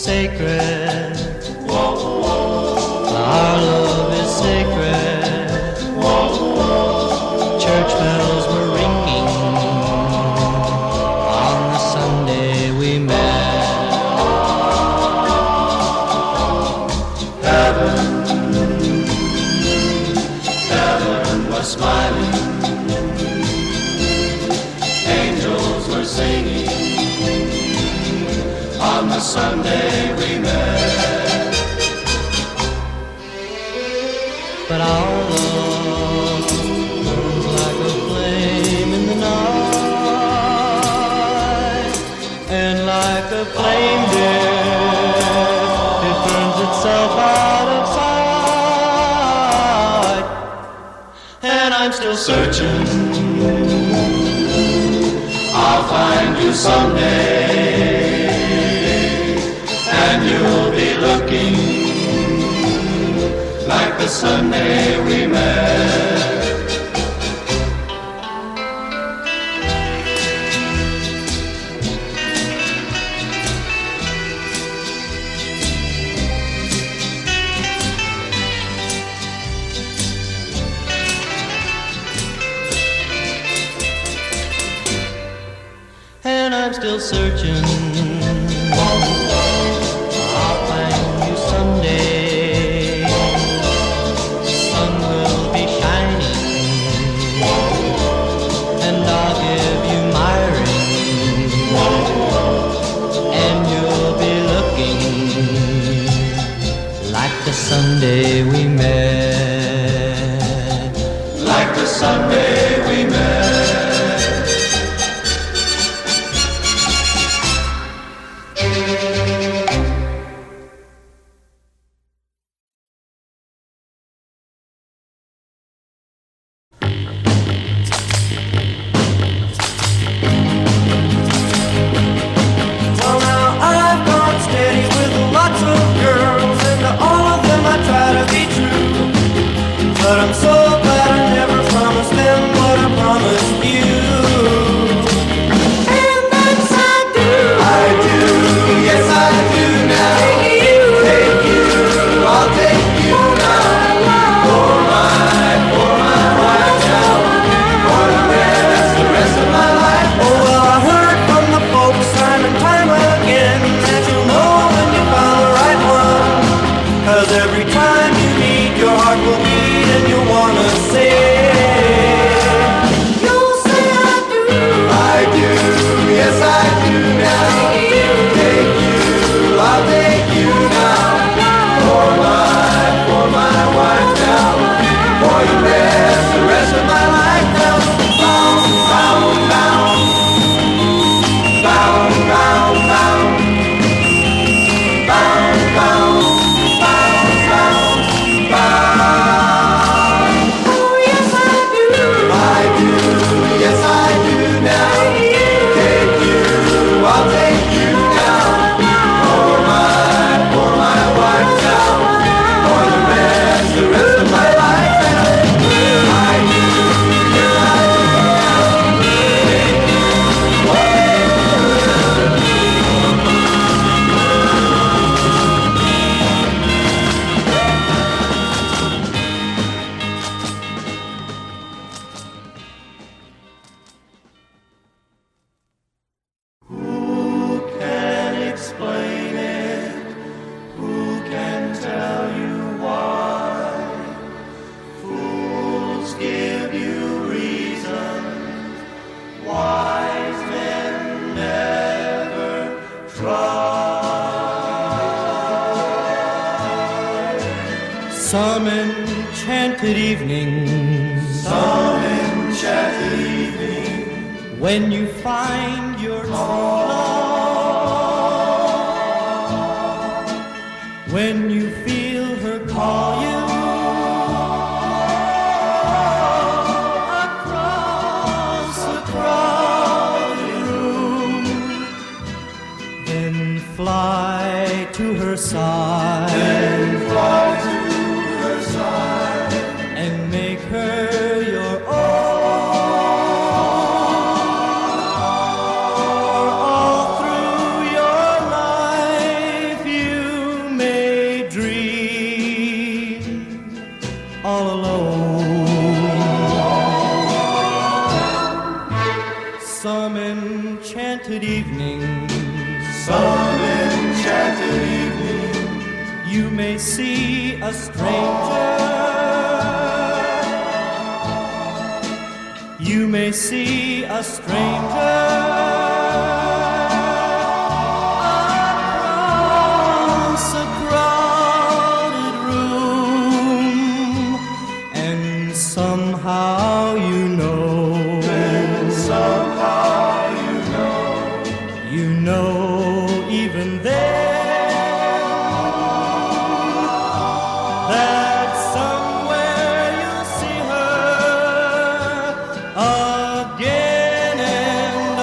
Sacred, our love is sacred. Church bells were ringing on the Sunday we met. Heaven was smiling, angels were singing on the Sunday we met. But our love burns like a flame in the night, and like a flame, dear, it burns itself out of sight. And I'm still searching, I'll find you someday, and you'll be looking like the Sunday we met. And I'm still searching, I'll find you someday. Sun will be shining, and I'll give you my ring, and you'll be looking like the Sunday we met. Like the Sunday we met. But I'm so glad I never promised them what I promised you. And that's I do. I do, yes I do now. Take you, I'll take you now. For my wife now. For the rest of my life. Oh well, I heard from the folks time and time again that you'll know when you found the right one. 'Cause every time you meet, your heart will beat and you'll wanna say, you'll say I do. I do, yes I do now. Take you, I'll take you now. For my wife now. For the rest of my life now. Bound, bound, bound. Bound, bound, bound. Bound, bound. Some enchanted evening, when you find your true love, when you feel her call you across a crowded room, then fly to her side. And make her your own. All through your life you may dream all alone. Some enchanted evening, you may see a stranger. You may see a stranger across a crowded room, and somehow you know, even then, that somewhere you'll see her again and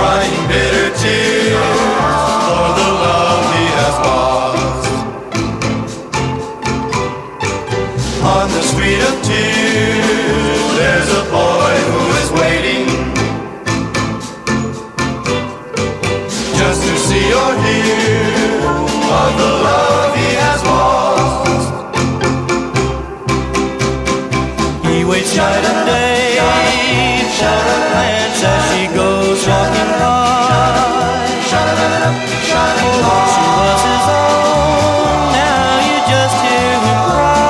crying bitter tears for the love he has lost. On the street of tears, there's a boy who is waiting just to see or hear of the love he has lost. He waits night and day for a glance as she goes walking by. Oh, she was his own, now you just hear him cry.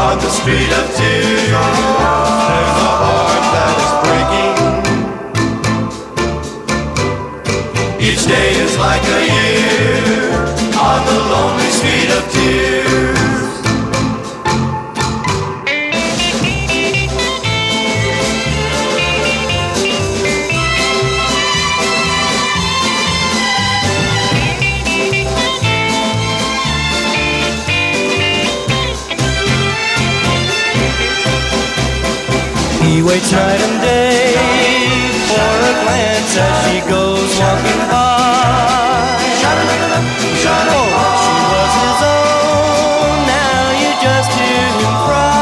On the street of tears, there's a heart that is breaking. Each day is like a year on the lonely street of tears. He waits night and day for a glance as she goes walking by. Oh, she was his own, now you just hear him cry.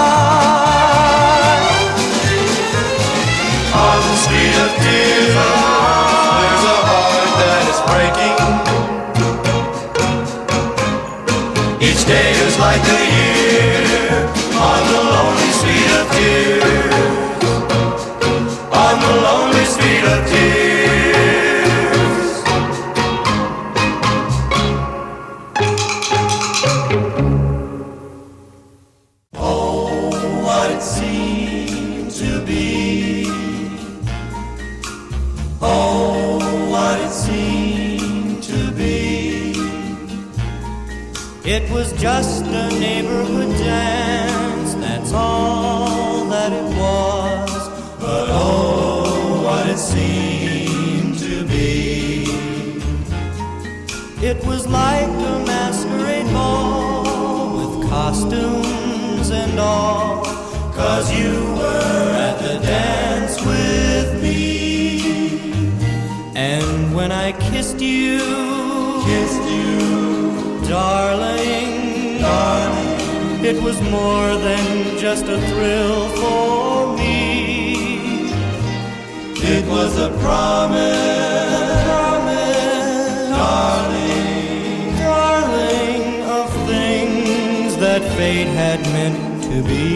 On the street of tears, there's a heart that is breaking. Each day is like a year on the lonely street of tears. On the lonely street of tears. Oh, what it seemed to be. Oh, what it seemed to be. It was just a neighborhood dance, that's all that it was. But oh, what it seemed to be. It was like a masquerade ball with costumes and all, 'cause you were at the dance with me. And when I kissed you, darling, it was more than just a thrill for me. It was a promise, darling, of things that fate had meant to be.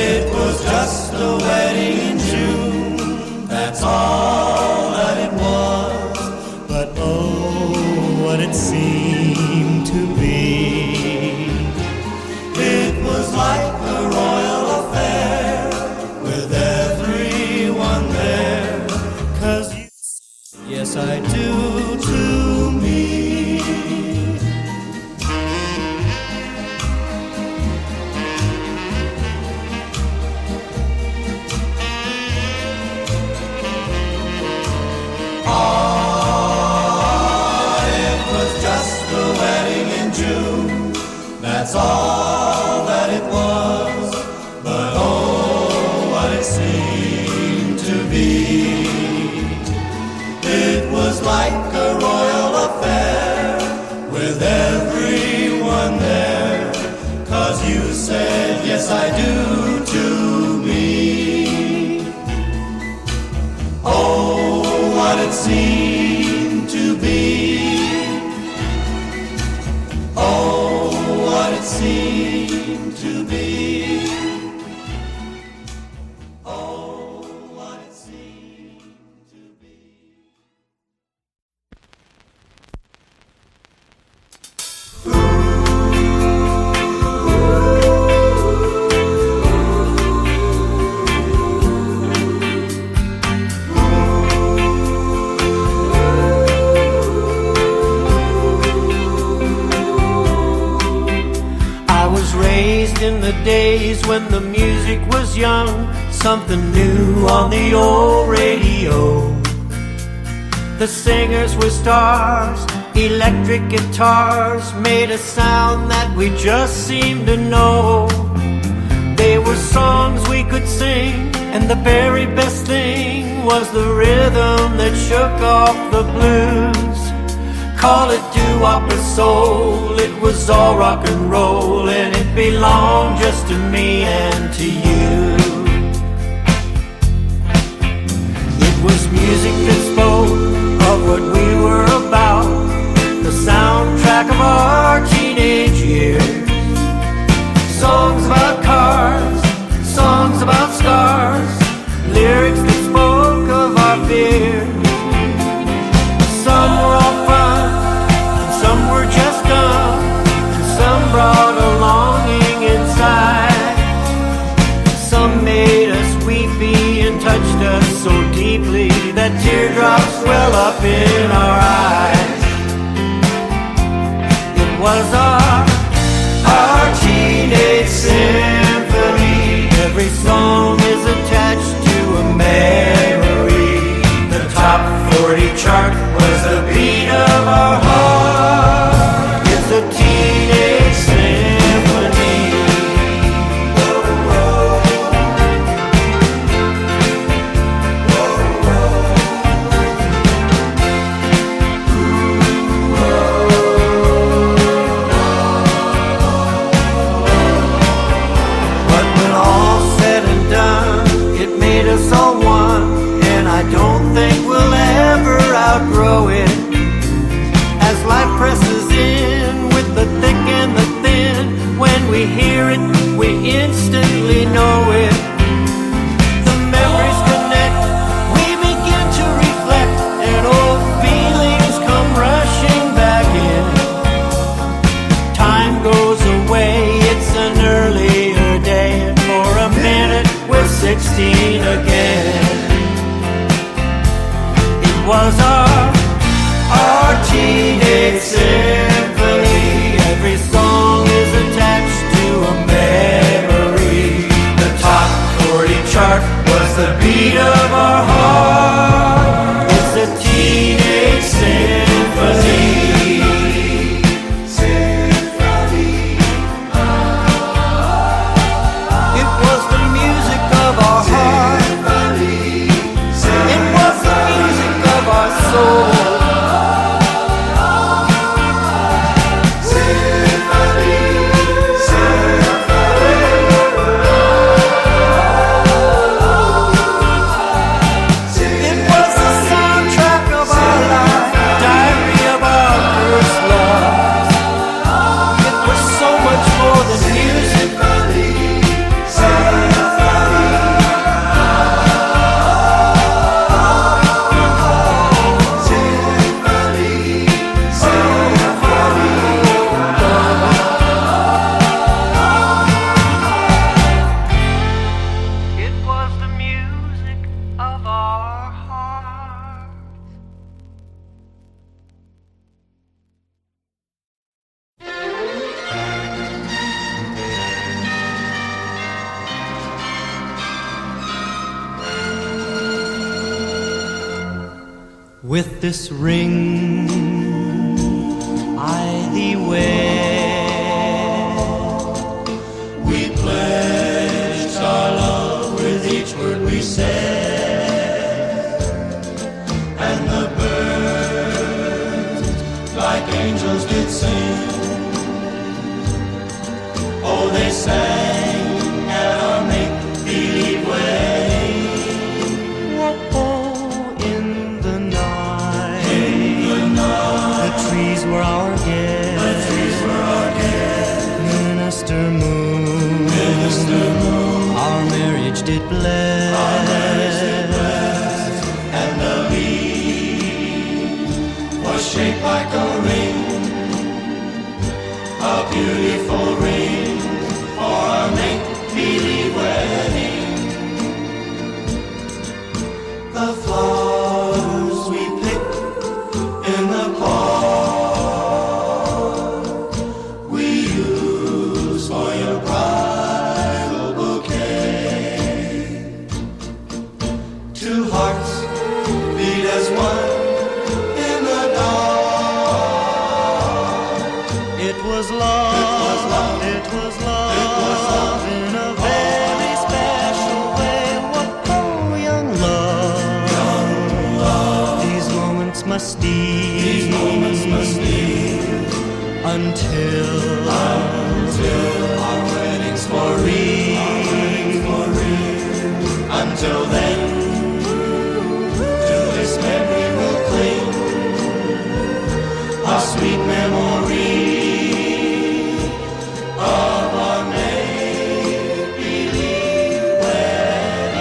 It was just a wedding in June, that's all that it was. But oh, what it seemed to be. It was like a royal affair with everyone there, 'cause you, yes I do to me. It was just a wedding in June, that's all that it was. But oh, what it seemed to be. It was like a royal affair with everyone there, 'cause you said yes I do to me. Oh, what it seemed to be. Oh, what it seemed to be. Oh, what it seemed to be. In the days when the music was young, something new on the old radio. The singers were stars, electric guitars made a sound that we just seemed to know. They were songs we we could sing, and the very best thing was the rhythm that shook off the blues. Call it doo-wop or soul, it was all rock and roll, and it belonged just to me and to you. It was music that spoke of what we were about, the soundtrack of our teenage years. Songs about cars, songs about scars, lyrics that spoke of our fears. Some were all fun, and some were just dumb, and some brought a longing inside. Some made us weepy and touched us so deeply that teardrops well up in our eyes. It was our teenage symphony. Every song is attached to a memory. The top 40 chart was the beat of our heart. It's a teenage symphony. But when all's said and done, it made us all one, and I don't think we'll ever outgrow it. As life presses in with the thick and the thin, when we hear it, we instantly know it. The memories connect, we begin to reflect, and old feelings come rushing back in. Time goes away, it's an earlier day, and for a minute we're 16 again. It was our teenage symphony. Every song is attached to a memory. The top 40 chart was the beat of our heart. It's a teenage symphony. It was the music of our heart. It was the music of our soul. It was the soundtrack of our life, diary of our first love. It was so much more than music. It was the music of our heart. With this ring I thee wear, we pledged our love with each word we said, and the birds like angels did sing. Oh, they sang at our make-believe wedding. Oh, in the night, the trees were our guests. Minister Moon, our marriage did bless. And the leaf was shaped like a ring, a beautiful ring for our make-believe wedding. The flowers we picked in the park, we used for your bridal bouquet. must steal, until our wedding's for real. Until then, to this memory we'll cling, a sweet memory of our make-believe wedding.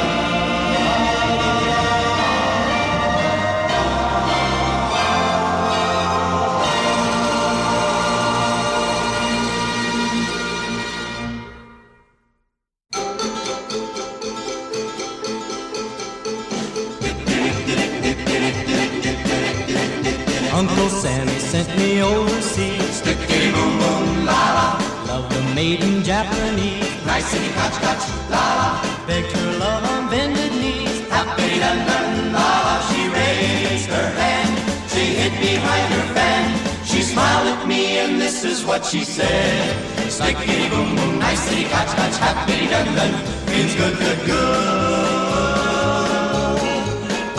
Uncle Sam sent me overseas. Stickity boom boom la la, Love the maiden Japanese. nicety catch catch la la, Begged her love on bended knees. happy dun dun la la. She raised her hand, she hid behind her fan. She smiled at me and this is what she said. Stickity boom boom, nicety catch catch, happy dun dun, means good good good.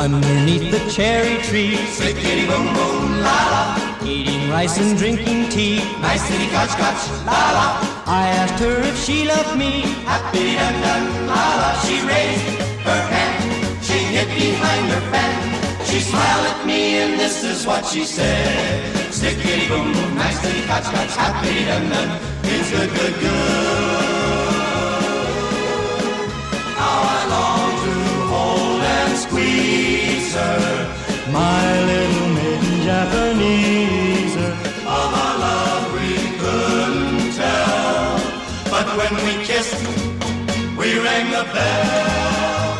Underneath the cherry tree, Stickity boom boom la la, eating rice and drinking tea. nicety catch catch la la, I asked her if she loved me. happy dun dun la la. She raised her hand, she hid behind her fan. She smiled at me and this is what she said. Stickity boom boom, nicety catch catch, happy dun dun, means good good good. How I long to hold and squeeze her, My little maiden Japanese. of our love we couldn't tell. But when we kissed, we rang the bell.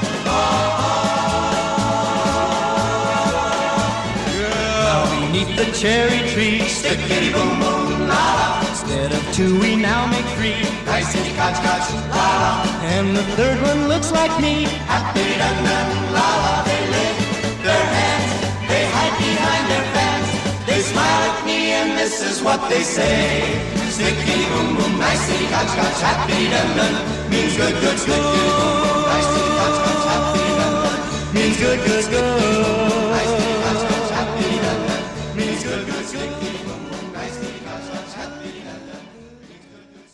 Now beneath the cherry tree, Stickity boom boom la la, instead of two we now make three. nicety catch catch la la, And the third one looks like me. happy dun dun la la. They lift their hands, they hide behind their fans. They smile at me and this is what they say. Stickity boom boom, nicety catch catch, happy dun dun, means good good. Stickity boom boom, nicety catch catch, happy dun dun, Means good, good, good. nicety catch catch, happy dun dun, means good good. Stickity boom boom, nicety catch catch, happy dun dun, means good good.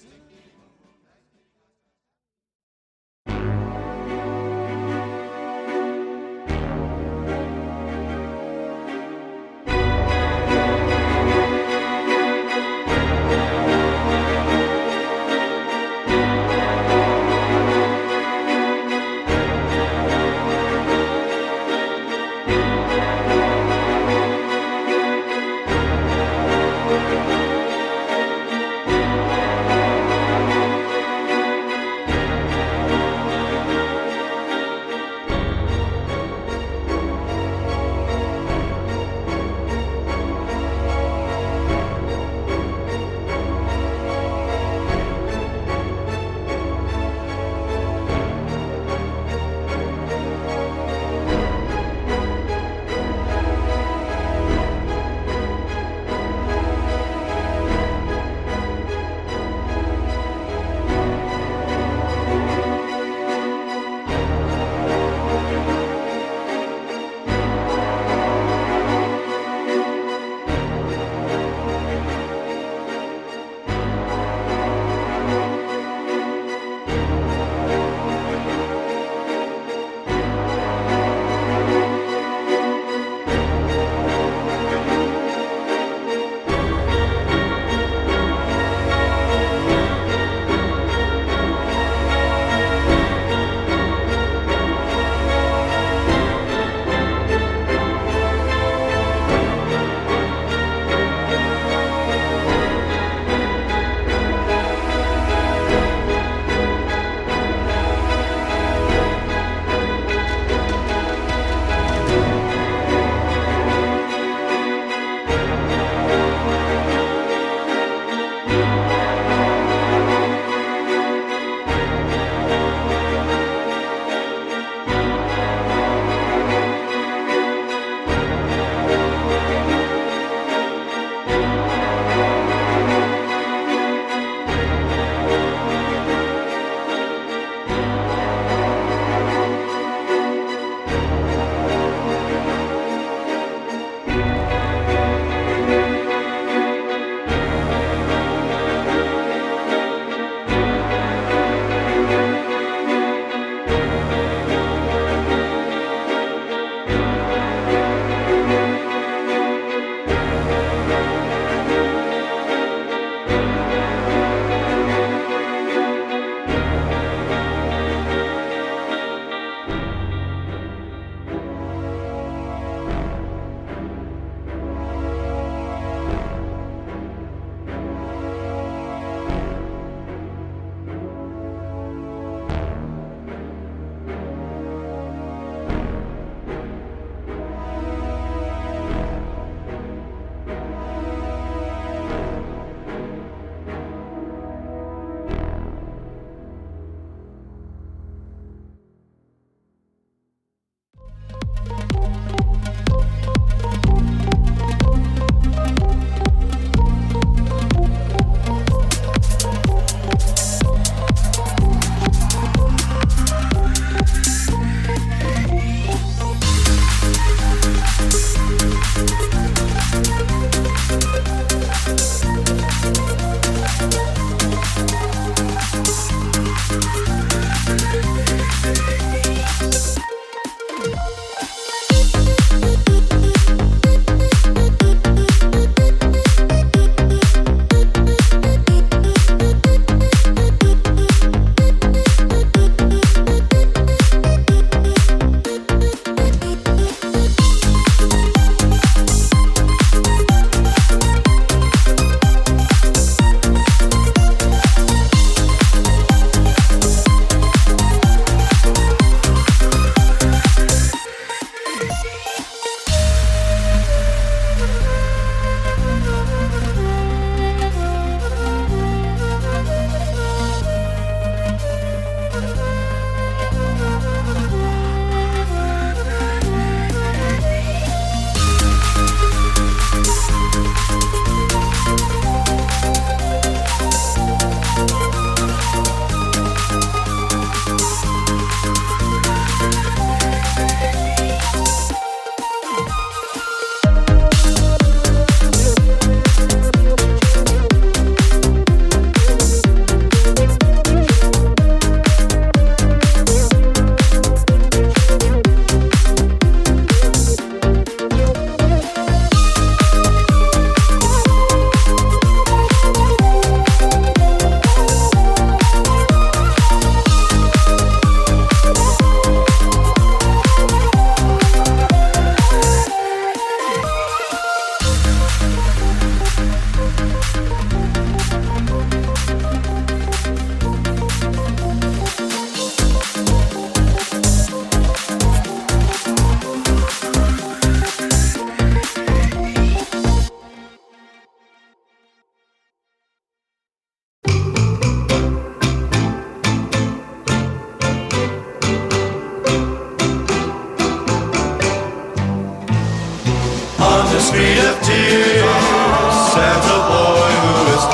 the street of tears stands a boy who is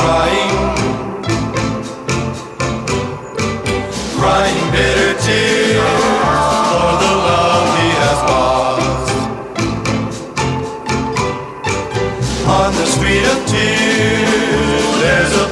crying bitter tears for the love he has lost. On the street of tears, there's a